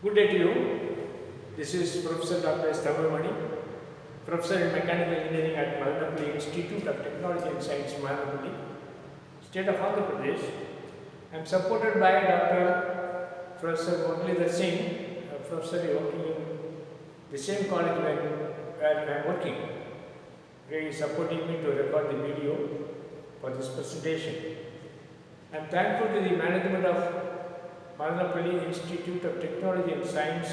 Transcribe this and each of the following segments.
Good day to you. This is Professor Dr. S. Thamamani, Professor in Mechanical Engineering at Madanapalli Institute of Technology and Science, Madanapalli, State of Andhra Pradesh. I am supported by Dr. Professor Muralidhar Singh, a professor working in the same college where I am working. He is supporting me to record the video for this presentation. I am thankful to the management of Madanapalli Institute of Technology and Science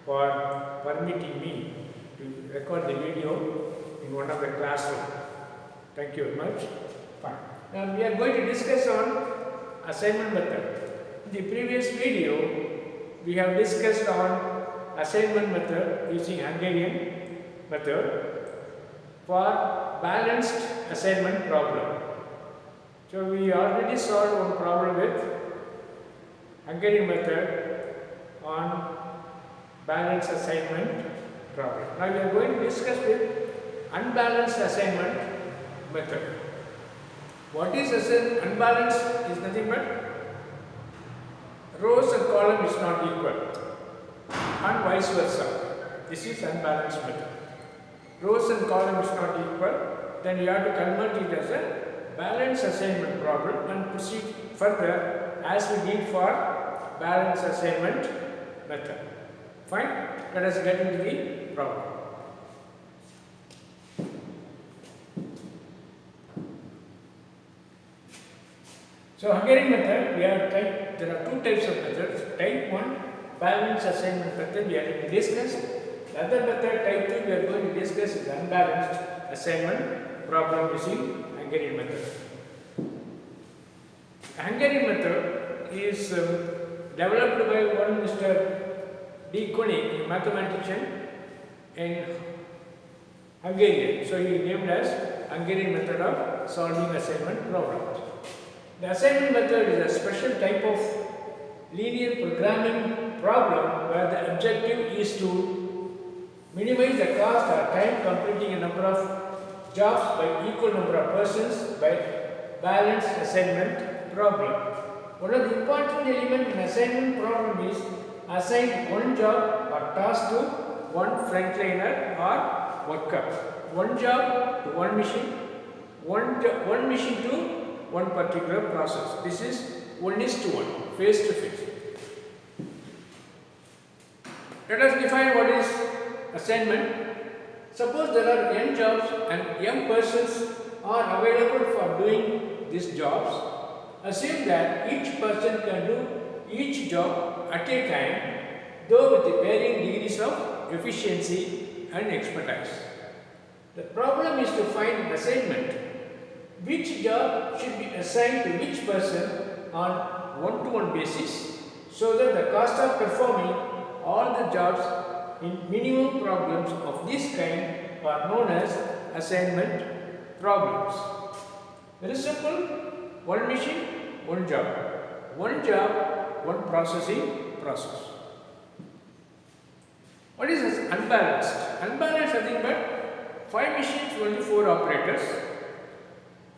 for permitting me to record the video in one of the classrooms. Thank you very much. Fine. Now we are going to discuss on assignment method. In the previous video, we have discussed on assignment method using Hungarian method for balanced assignment problem. So we already solved one problem with Hungarian method on balanced assignment problem. Now we are going to discuss with unbalanced assignment method. What is unbalanced is nothing but rows and column is not equal and vice versa. This is unbalanced method. Rows and column is not equal, then you have to convert it as a balanced assignment problem and proceed further as we did for balanced assignment method. Fine? Let us get into the problem. So Hungarian method, there are two types of methods. Type 1, balanced assignment method we are going to discuss. The other method, type 2, we are going to discuss is unbalanced assignment problem using Hungarian method. Hungarian method is developed by one Mr. D. Koenig, a mathematician in Hungary. So he named as Hungarian method of solving assignment problems. The assignment method is a special type of linear programming problem where the objective is to minimize the cost or time completing a number of jobs by equal number of persons by balanced assignment problem. One of the important elements in assignment problem is assign one job or task to one frontliner or worker. One job to one machine, one machine to one particular process. This is 1:1, face to face. Let us define what is assignment. Suppose there are n jobs and m persons are available for doing these jobs. Assume that each person can do each job at a time, though with varying degrees of efficiency and expertise. The problem is to find an assignment. Which job should be assigned to which person on one-to-one basis so that the cost of performing all the jobs in minimum problems of this kind are known as assignment problems. Very simple. One machine, one job. One job, one processing process. What is this unbalanced? Unbalanced nothing but 5 machines, only 4 operators.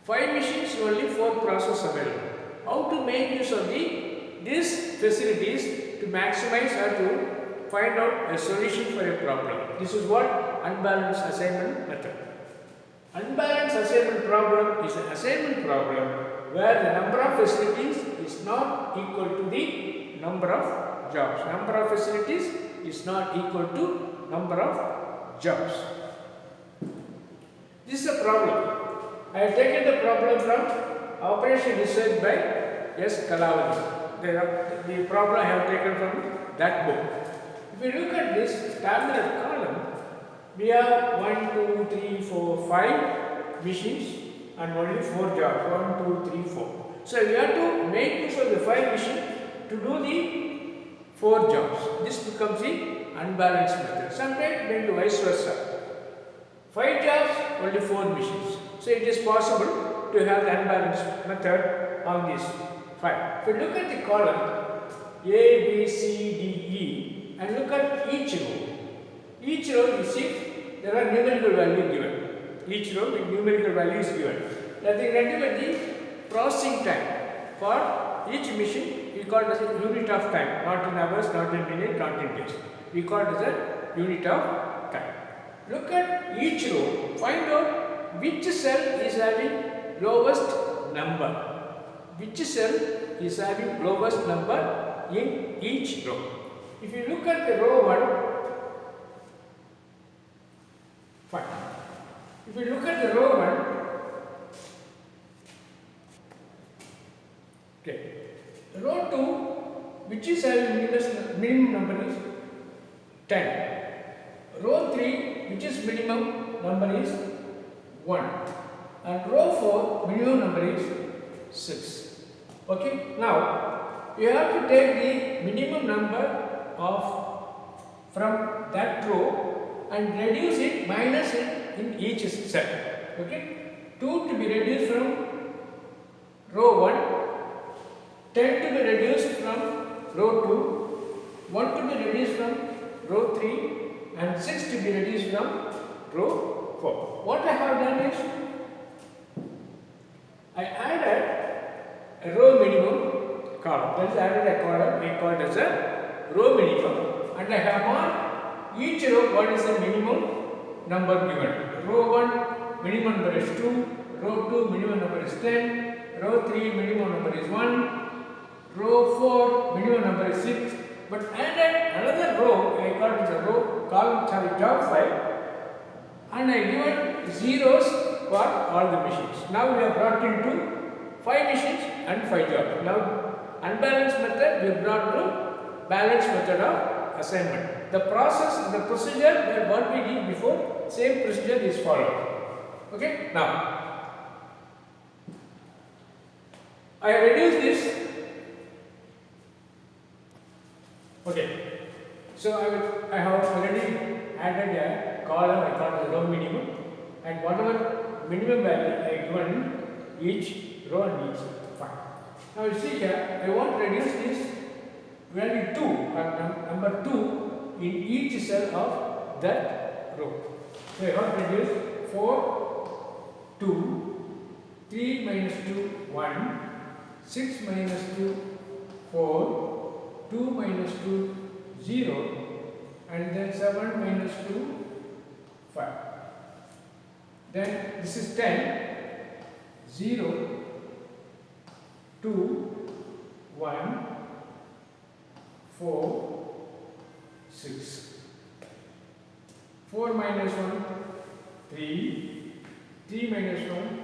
5 machines, only 4 processes available. How to make use of these facilities to maximize or to find out a solution for a problem. This is what unbalanced assignment method. Unbalanced assignment problem is an assignment problem where the number of facilities is not equal to the number of jobs. Number of facilities is not equal to number of jobs. This is a problem. I have taken the problem from Operation Research by S. Kalavani. The problem I have taken from that book. If you look at this tabular column, we have 1, 2, 3, 4, 5 machines and only 4 jobs. 1, 2, 3, 4. So we have to make use of the 5 machines to do the 4 jobs. This becomes the unbalanced method. Sometimes maybe vice versa. 5 jobs, only 4 machines. So it is possible to have the unbalanced method on this 5. If you look at the column A, B, C, D, E and look at each row. Each row you see there are numerical values given. Each row with numerical values given. Nothing but the processing time for each machine we call it as a unit of time, not in hours, not in minutes, not in days. We call it as a unit of time. Look at each row, find out which cell is having lowest number. Which cell is having lowest number in each row. If you look at the row 1, fine. If you look at the row 1, okay. Row 2, which is having minimum number is 10. Row 3, which is minimum number is 1. And row 4, minimum number is 6. Okay. Now, you have to take the minimum number from that row and reduce it, minus it in each cell. Okay. 2 to be reduced from row 1. 10 to be reduced from row 2, 1 to be reduced from row 3 and 6 to be reduced from row 4. What I have done is, I added a row minimum column. That is, added a column we call it as a row minimum, and I have marked each row what is the minimum number given. Row 1 minimum number is 2, row 2 minimum number is 10, row 3 minimum number is 1, row 4 minimum number is 6, but added another row, I call it a row column, job file, and I given zeros for all the machines. Now we have brought into 5 machines and 5 jobs. Now unbalanced method we have brought to balanced method of assignment. The process, the procedure what we did before, same procedure is followed. Okay. Now I have reduced this. Okay, so I have already added a column, I call it the row minimum, and whatever minimum value I given each row and each fine. Now you see here, I want to reduce this value 2 or number 2 in each cell of that row. So I want to reduce 4, 2, 3 minus 2, 1, 6 minus 2, 4, 2 minus 2, 0, and then 7 minus 2, 5. Then this is 10, 0, 2, 1, 4, 6. 4 minus 1, 3, 3 minus 1,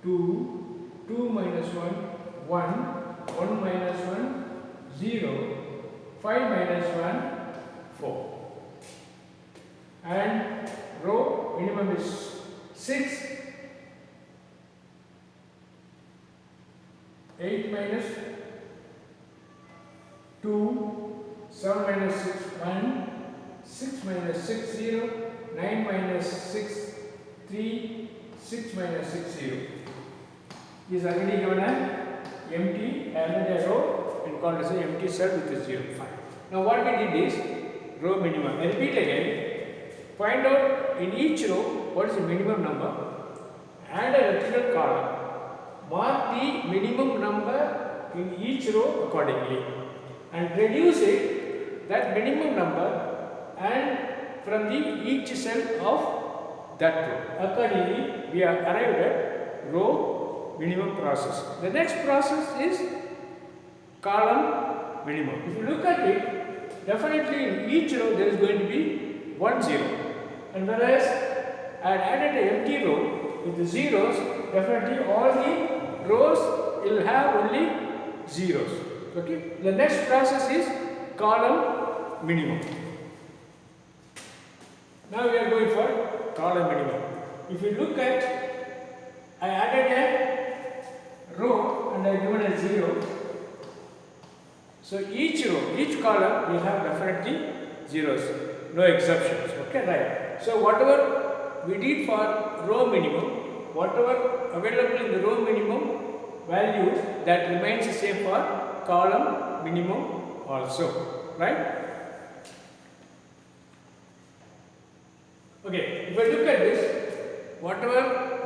2, 2 minus 1, 1, 1 minus 1, 0, 5 minus 1, 4. And row minimum is 6, 8 minus 2, 7 minus 6, 1, 6 minus 6, 0, 9 minus 6, 3, 6 minus 6, 0. Is already given an empty added a row and called as an empty cell with a 0. Fine. Now what we did is row minimum. I repeat again. Find out in each row what is the minimum number. Add a vertical column. Mark the minimum number in each row accordingly and reduce it, that minimum number, and from the each cell of that row. Accordingly, we have arrived at row minimum process. The next process is column minimum. If you look at it, definitely in each row there is going to be 1 0. And whereas I had added an empty row with the zeros, definitely all the rows will have only zeros. Okay. The next process is column minimum. Now we are going for column minimum. If you look at, I added a row and I given a 0. So each row, each column will have definitely zeros, no exceptions. Okay, right. So whatever we did for row minimum, whatever available in the row minimum values, that remains the same for column minimum also, right? Okay, if I look at this, whatever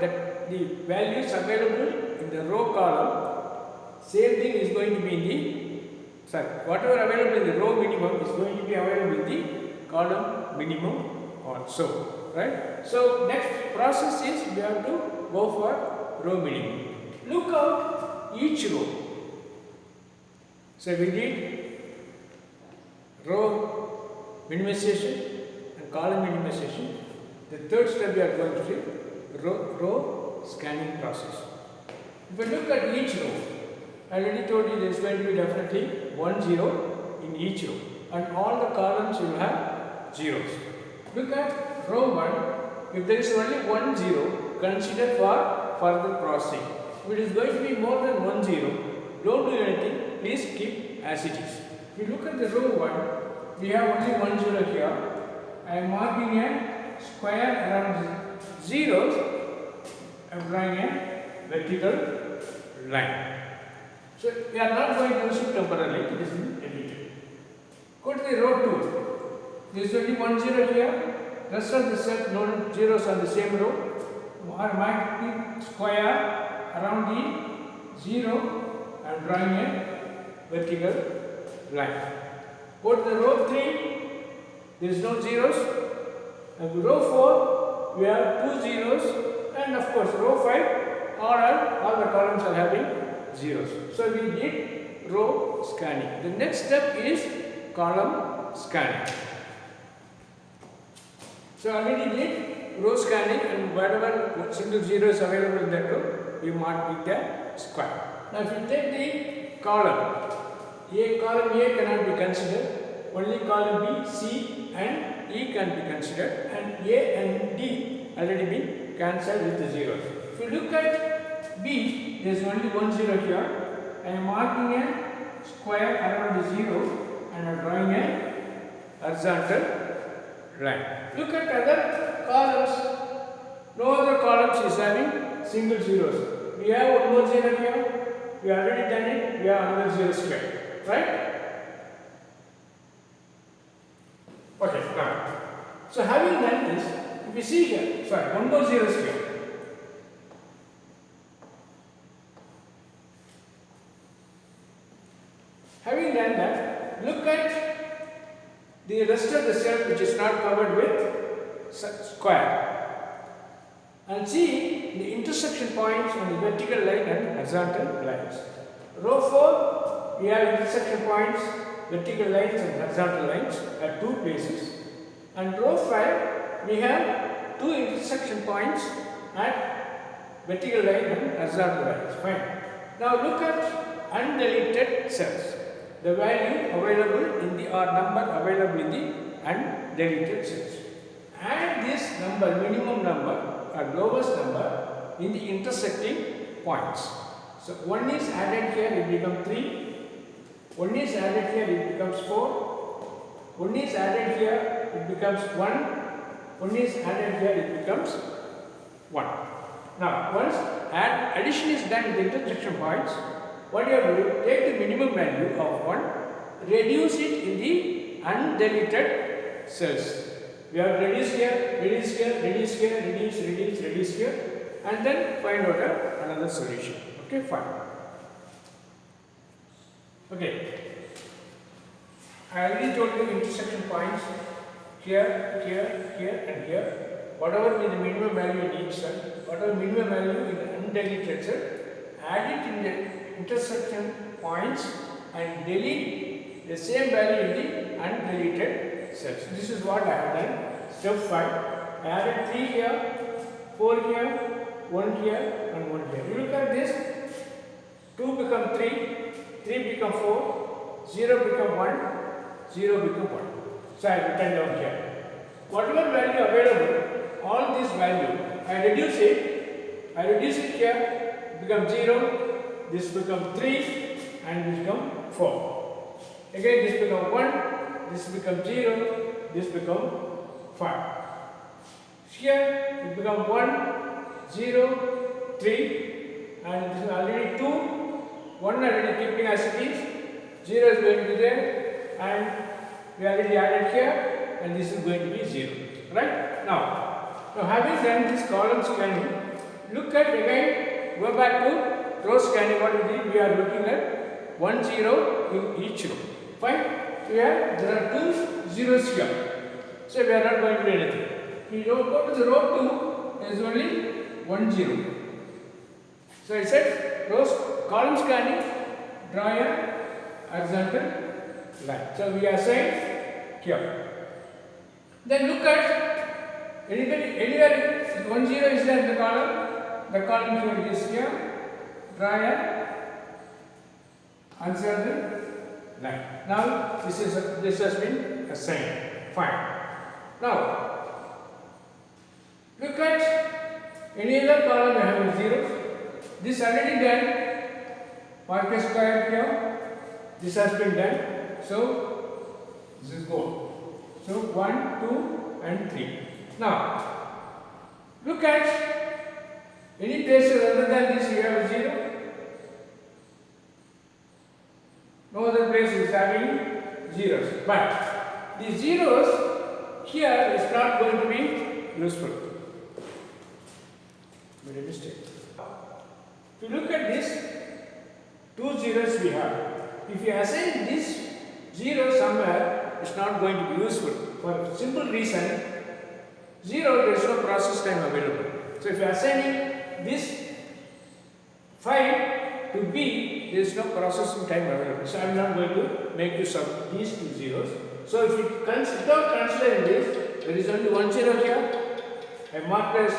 the values available in the row column, same thing is going to be in sorry, whatever available in the row minimum is going to be available in the column minimum also, right? So next process is we have to go for row minimum. Look out each row. So we did row minimization and column minimization. The third step we are going to do row scanning process. If you look at each row, I already told you there is going to be definitely 1 0 in each row, and all the columns will have zeros. Look at row 1. If there is only 1 0, consider for further processing. If it is going to be more than 1 0, don't do anything, please keep as it is. If you look at the row 1, we have only 1 0 here. I am marking a square around the zeros. I am drawing a vertical line. So we are not going to use it temporarily, it is deleted. Go to the row 2. There is only 1 0 here. Rest of the set no zeros on the same row. I am marking square around the 0 and drawing a vertical line. Go to the row 3, there is no zeros. And row 4, we have 2 zeros, and of course row 5, all the columns are having zeros. So we did row scanning. The next step is column scanning. So already did row scanning, and whatever single zero is available in that row, we mark with a square. Now if you take the column A cannot be considered, only column B, C and E can be considered, and A and D already been cancelled with the zeros. If you look at B, there is only 1 0 here. I am marking a square around the 0 and I am drawing a horizontal line. Look at other columns. No other columns is having single zeros. We have 1 more 0 here. We have already done it. We have another 0 square. Right? Okay, now. So having done this, if you see here, sorry, 1 more 0 here. Having done that, look at the rest of the cell which is not covered with square, and see the intersection points on the vertical line and horizontal lines. Row 4, we have intersection points, vertical lines and horizontal lines at 2 places, and row 5, we have 2 intersection points at vertical line and horizontal lines. Fine. Now look at undeleted cells. The value available in the or number available in the undeleted cells. Add this number, minimum number or lowest number in the intersecting points. So 1 is added here, it becomes 3. 1 is added here, it becomes 4. 1 is added here, it becomes 1. 1 is added here, it becomes 1. Now, once addition is done with the intersection points, what you have to do, take the minimum value of 1, reduce it in the undeleted cells. We have reduced here, reduce here, reduce here, reduce here, and then find out another solution. Okay, fine. Okay. I already told you intersection points here, here, here, and here. Whatever be the minimum value in each cell, whatever minimum value in the undeleted cell, add it in the intersection points and delete the same value in the undeleted cells. This is what I have done. Step 5. I added 3 here, 4 here, 1 here, and 1 here. You look at this. 2 become 3, 3 become 4, 0 become 1, 0 become 1. So I have written down here. Whatever value available, all this value, I reduce it here, it becomes 0, this becomes 3, and this becomes 4. Again this becomes 1, this becomes 0, this becomes 5. Here it becomes 1, 0, 3, and this is already 2, 1 already keeping as it is, 0 is going to be there, and we already added here, and this is going to be 0. Right? Now having done this column scanning, look at again, go back to row scanning. What we did, we are looking at 1 0 in each row. Fine. So here there are 2 zeros here. So we are not going to do anything. If you go to the row 2, there is only 1 0. So it said rows, column scanning, draw a horizontal line. So we assign here. Then look at anywhere 1 0 is there in the column here is here. Draw a horizontal line. Now this has been assigned. Fine. Now look at any other column you have 0. This already done. Mark a square here. This has been done. So this is goal. So 1, 2 and 3. Now look at any places other than this you have 0. No other place is having zeros. But the zeros here is not going to be useful. Made a mistake. If you look at this, 2 zeros we have. If you assign this 0 somewhere, it's not going to be useful. For a simple reason, 0 there is no process time available. So if you are assigning this 5 to B, there is no processing time available. So I am not going to make use of these 2 zeros. So if you without considering this, there is only 1 0 here. I mark a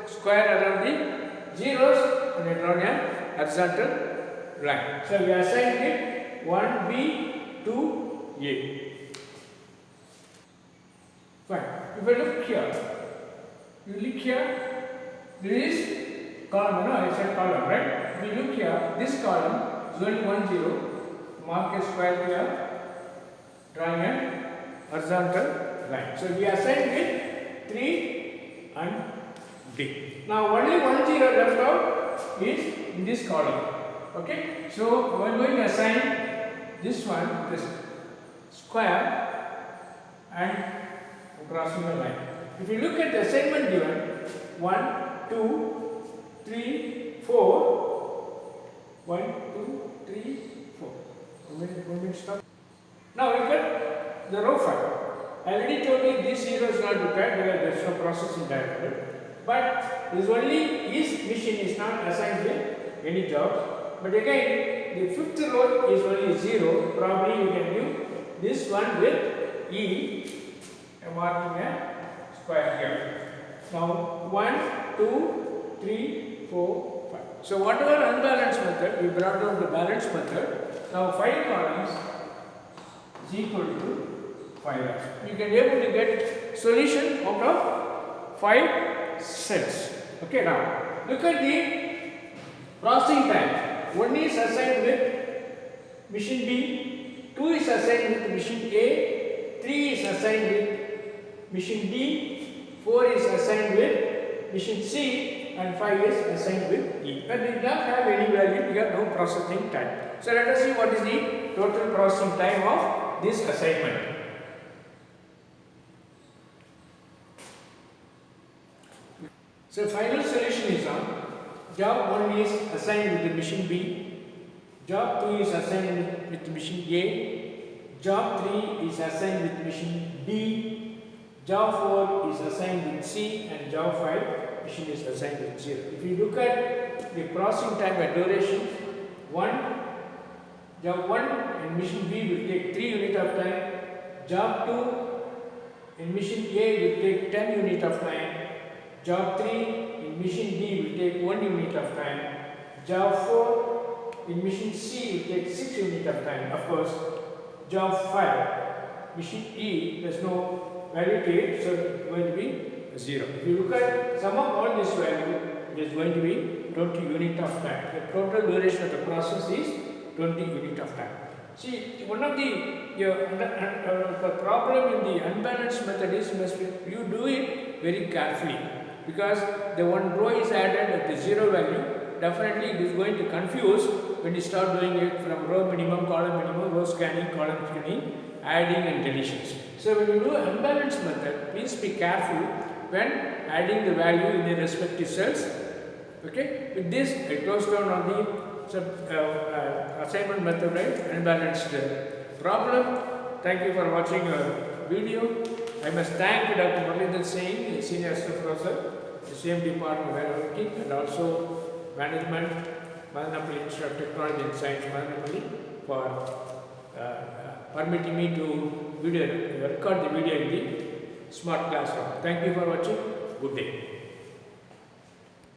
square around the zeros and I draw a horizontal line. So we assign it 1B to A. Fine. If I look here, you look here, there is column, no, I said column, right? If you look here, this column is only 1 0. Mark a square here, drawing a horizontal line. So we assign it 3 and D. Now only 1 0 left out is in this column. Okay, so we are going to assign this one, this square, and crossing the line. If you look at the assignment given, 1, 2, 3, 4, 1, 2, 3, 4. 1 minute stop. Now look at the row 5. I already told you this 0 is not required because there is no processing time. But this only his machine is not assigned with any jobs. But again, the 5th row is only 0. Probably you can do this one with E. I am marking a square here. Now 1, 2, 3, 4, 5. So whatever unbalanced method, we brought down the balanced method. Now 5 columns is equal to 5. You can be able to get solution out of 5 cells. Okay, now look at the processing time. 1 is assigned with machine B, 2 is assigned with machine A, 3 is assigned with machine D, 4 is assigned with machine C, and 5 is assigned with E. But it does not have any value, we have no processing time. So let us see what is the total processing time of this assignment. So final solution is on job 1 is assigned with the machine B, job 2 is assigned with machine A, job 3 is assigned with machine B, job 4 is assigned with C, and job 5 machine is assigned with 0. If you look at the processing time and duration, job 1 in machine B will take 3 units of time, job 2 in machine A will take 10 units of time, job 3 in machine D will take 1 unit of time, job 4 in machine C will take 6 units of time. Of course, job 5, machine E, there is no value to it, so it is going to be 0. If you look at sum of all this value, it is going to be 20 units of time. The total duration of the process is 20 units of time. See, one of the problem in the unbalanced method is you do it very carefully, because the one row is added at the 0 value. Definitely it is going to confuse when you start doing it from row minimum, column minimum, row scanning, column scanning, adding and deletions. So when you do unbalanced method, please be careful when adding the value in the respective cells. Okay, with this I close down on the assignment method, right? Unbalanced problem. Thank you for watching our video. I must thank Dr. Muralidhar Singh, Senior Assistant Professor, the same department where I am working, and also management, Madanapalli Institute of Technology and Science, Madanapalli, for permitting me to record the video in the smart classroom. Thank you for watching. Good day.